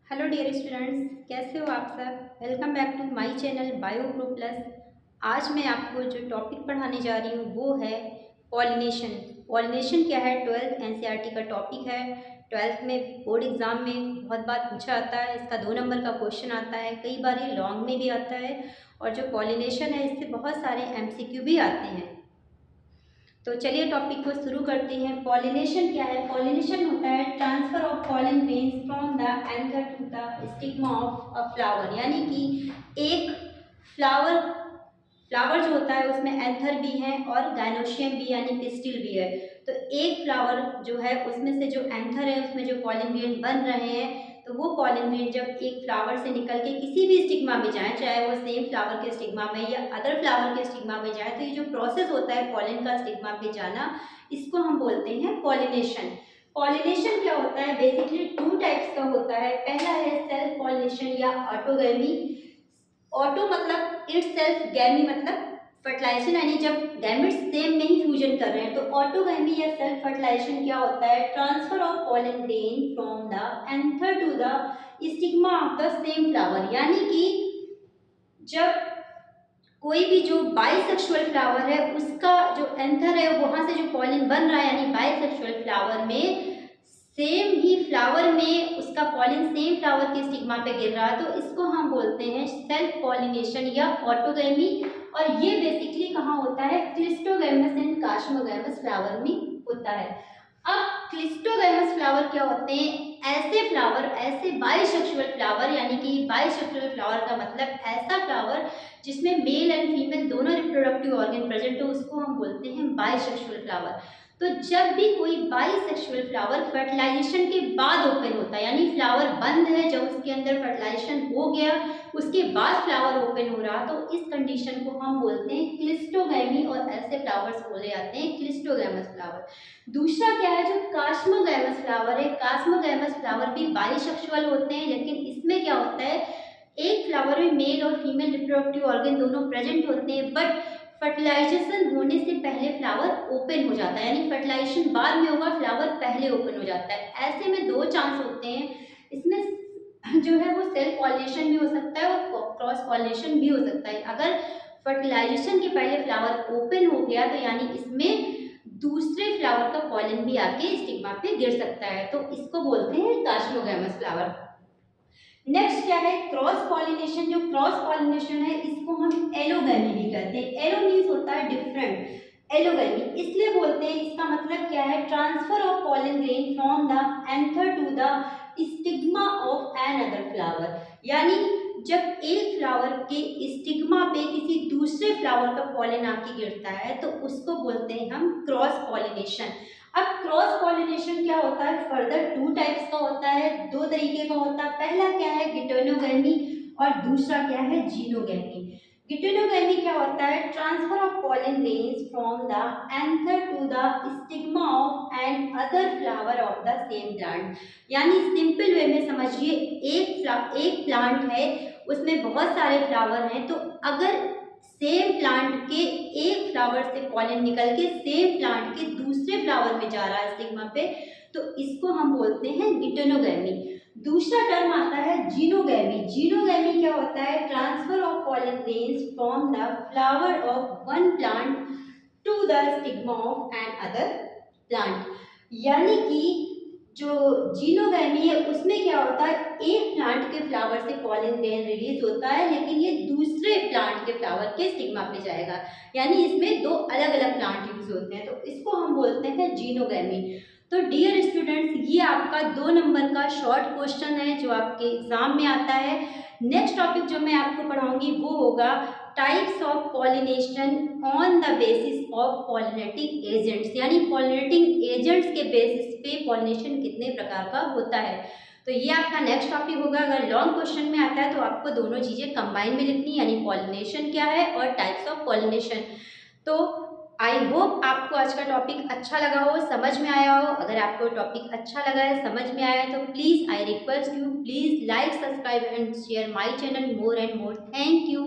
Hello dear students, कैसे हो आप सब। Welcome back to my channel Bio Pro Plus. आज मैं आपको जो टॉपिक पढ़ाने जा रही हूँ वो है पॉलिनेशन। पॉलिनेशन क्या है, 12th एनसीईआरटी का टॉपिक है। 12th में बोर्ड एग्जाम में बहुत बार पूछा आता है, इसका 2 नंबर का क्वेश्चन आता है, कई बार ये लॉन्ग में भी आता है। और जो पॉलिनेशन है इससे बहुत सारे एमसीक्यू भी आते हैं। तो चलिए टॉपिक को शुरू करते हैं। पॉलिनेशन क्या है? पॉलिनेशन होता है transfer of pollen grains from the anther to the stigma of a flower, यानी कि एक फ्लावर फ्लावर जो होता है उसमें एंथर भी है और गायनोशियम भी यानी पिस्टिल भी है। तो एक फ्लावर जो है उसमें से जो एंथर है उसमें जो पॉलन ग्रेन बन रहे हैं, तो वो पॉलन ग्रेन जब एक फ्लावर से निकल के किसी भी स्टिग्मा में जाए, चाहे वो सेम फ्लावर के स्टिग्मा में या अदर फ्लावर के स्टिग्मा में जाए, तो ये जो प्रोसेस होता है पॉलन का स्टिग्मा पे जाना, इसको हम बोलते हैं पॉलिनेशन। पॉलिनेशन क्या होता है? बेसिकली 2 टाइप्स का होता है। पहला है सेल्फ पॉलिनेशन या ऑटोगैमी। ऑटो मतलब इट सेल्फ, गैमी मतलब फर्टिलाइजेशन, यानी जब गैमेट्स सेम में ही फ्यूजन कर रहे हैं। तो ऑटोगैमी या सेल्फ फर्टिलाइजेशन क्या होता है? Transfer of pollen grain from the anther to the stigma of the same flower, यानी कि जब कोई भी जो बाइसेक्सुअल फ्लावर है उसका जो एंथर है वहां से जो पॉलिन बन रहा है, यानी बाइसेक्सुअल फ्लावर में सेम ही फ्लावर में उसका पॉलिन सेम फ्लावर के स्टिग्मा पे गिर रहा है, तो इसको हम बोलते हैं सेल्फ पॉलिनेशन या ऑटोगैमी। और ये बेसिकली कहाँ होता है? क्लिस्टोगैमस एंड कास्मोगैमस फ्लावर में होता है। अब क्लिस्टोगैमस फ्लावर क्या होते हैं? ऐसे फ्लावर, ऐसे बाइसेक्सुअल फ्लावर, यानी कि बाइसेक्सुअल फ्लावर का मतलब ऐसा फ्लावर जिसमें मेल एंड फीमेल दोनों रिप्रोडक्टिव ऑर्गन प्रेजेंट हो, उसको हम बोलते हैं बाइसेक्सुअल फ्लावर। तो जब भी कोई बाइसेक्सुअल फ्लावर फर्टिलाइजेशन के बाद ओपन होता है, यानी फ्लावर बंद है, जब उसके अंदर फर्टिलाइजेशन हो गया उसके बाद फ्लावर ओपन हो रहा, तो इस कंडीशन को हम बोलते हैं क्लिस्टोगैमी, और ऐसे फ्लावर्स बोले जाते हैं क्लिस्टोगैमस फ्लावर। दूसरा क्या है? जो कास्मोगैमस फ्लावर है। कास्मोगैमस फ्लावर भी बाइसेक्सुअल होते हैं, लेकिन इसमें क्या होता है? एक फ्लावर में मेल और फीमेल रिप्रोडक्टिव ऑर्गन दोनों प्रेजेंट होते हैं, बट फर्टिलाइजेशन होने से पहले फ्लावर ओपन हो जाता है, यानी फर्टिलाइजेशन बाद में होगा, फ्लावर पहले ओपन हो जाता है। ऐसे में 2 चांस होते हैं इसमें, जो है वो सेल्फ पॉलिनेशन भी हो सकता है और क्रॉस पॉलिनेशन भी हो सकता है। अगर फर्टिलाइजेशन के पहले फ्लावर ओपन हो गया तो यानी इसमें दूसरे फ्लावर का पॉलन भी आके स्टिग्मा पे गिर सकता है, तो इसको बोलते हैं कास्मोगैमस फ्लावर। नेक्स्ट क्या है? Cross pollination. जो क्रॉस पॉलिनेशन है इसको हम एलोगैमी भी कहते हैं। एलो मीन्स होता है डिफरेंट, एलोगैमी इसलिए बोलते हैं, इसका मतलब क्या है? Transfer of pollen grain from the anther to the stigma of another flower, यानी जब एक फ्लावर के स्टिग्मा पे किसी दूसरे फ्लावर का पॉलन आके गिरता है तो उसको बोलते हैं हम क्रॉस पॉलिनेशन। अब क्रॉस पॉलिनेशन क्या होता है? फर्दर 2 टाइप्स का होता है, 2 तरीके का होता है। पहला क्या है? गिटोनोगैमी, और दूसरा क्या है? जीनोगैमी। गिटोनोगैमी क्या होता है? Transfer of pollen grains from the anther to the stigma of another flower of the same plant, यानी सिंपल वे में समझिए, एक प्लांट है उसमें बहुत सारे फ्लावर हैं, तो अगर सेम प्लांट के एक फ्लावर से पॉलन निकल के सेम प्लांट के दूसरे फ्लावर में जा रहा है स्टिग्मा पे, तो इसको हम बोलते हैं गिटोनोगैमी। दूसरा टर्म आता है जीनोगैमी। जीनोगैमी क्या होता है? Transfer of pollen grains from the flower of one plant to the stigma of another plant, यानी कि जो जीनोगैमी है उसमें क्या होता है? एक प्लांट के फ्लावर से पॉलन ग्रेन रिलीज होता है, लेकिन ये दूसरे प्लांट के फ्लावर के स्टिग्मा पे जाएगा, यानी इसमें 2 अलग अलग प्लांट यूज होते हैं, तो इसको हम बोलते हैं जीनोगैमी। तो डियर स्टूडेंट्स, ये आपका 2 नंबर का शॉर्ट क्वेश्चन है जो आपके एग्जाम में आता है। नेक्स्ट टॉपिक जो मैं आपको पढ़ाऊंगी वो होगा types of pollination on the basis of pollinating agents, यानी पॉलिनेटिंग एजेंट्स के बेसिस पे पॉलिनेशन कितने प्रकार का होता है। तो ये आपका नेक्स्ट टॉपिक होगा। अगर लॉन्ग क्वेश्चन में आता है तो आपको दोनों चीजें कंबाइन में लिखनी, यानी पॉलिनेशन क्या है और टाइप्स ऑफ पॉलिनेशन। तो आई होप आपको आज का टॉपिक अच्छा लगा हो, समझ में आया हो। अगर आपको टॉपिक अच्छा लगा है, समझ में आया है, तो please I request you, please like, subscribe and share my channel more and more. Thank you.